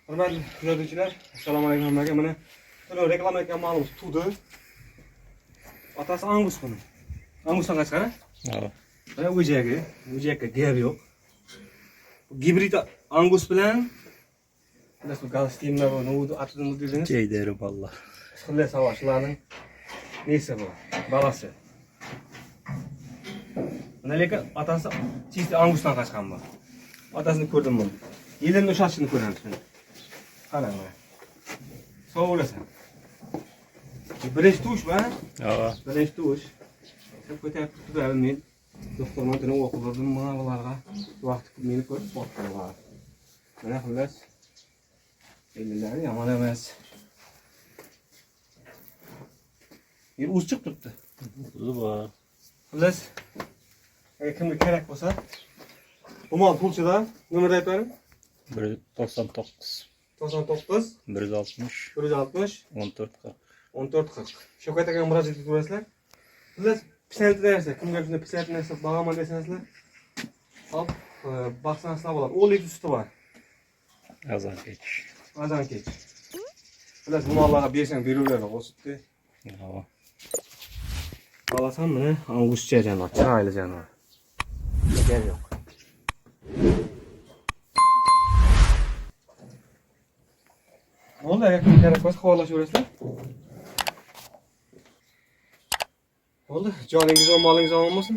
Hurmatli kuzatuvchilar, assalomu alaykum hammaga. Mana buni reklama etgan malimiz tug'di. Otasi Angus buni. Angusdan qachqari? Ha. Mana o'jakka gap yo'q. Gibrid Angus bilan bu Galstinlar va Nudu atini dediniz. Ceyderim valla. Xillas savaşlarning nesi bu? Balasi. Mana lekin otasi chiste Angusdan qochgan bu. Otasini ko'rdim buni. Yilini o'shashini ko'ramiz shuni. Qarang mana. Sog' bo'lasan. Birinchi tush ba? Ha. Birinchi tush. Sen ko'tarib turib men doktorman tini o'qidim bularga. Vaqt meni ko'rib boqqanlar. Mana xillas. Ellar yomon emas. Bir uz chiqib turibdi. Uzi bor. Xillas. Agar kimga kerak bo'lsa, bu mal pulchida nomerni aytavering. 199 99 160 160 1440. 1440. Shavkat akaga murojaat etaverasizlar. Xillas, pisant dersizlar. Kimga shunday pisant narsa bog'aman desangiz, hop, baqsangiz bo'ladi. 10 litr suti bor. Azan kech. Azan kech. Xillas, bu mallarga bersang beraveradi, o sutni. Ha. Alasam mana anguscha jonivor, chiroyli jonivor. Gap yo'q. Bo'ldi, agar kim kerak bo'lsa havolashaverasizlar. Bo'ldi, joningiz va molingiz omon bo'lsin.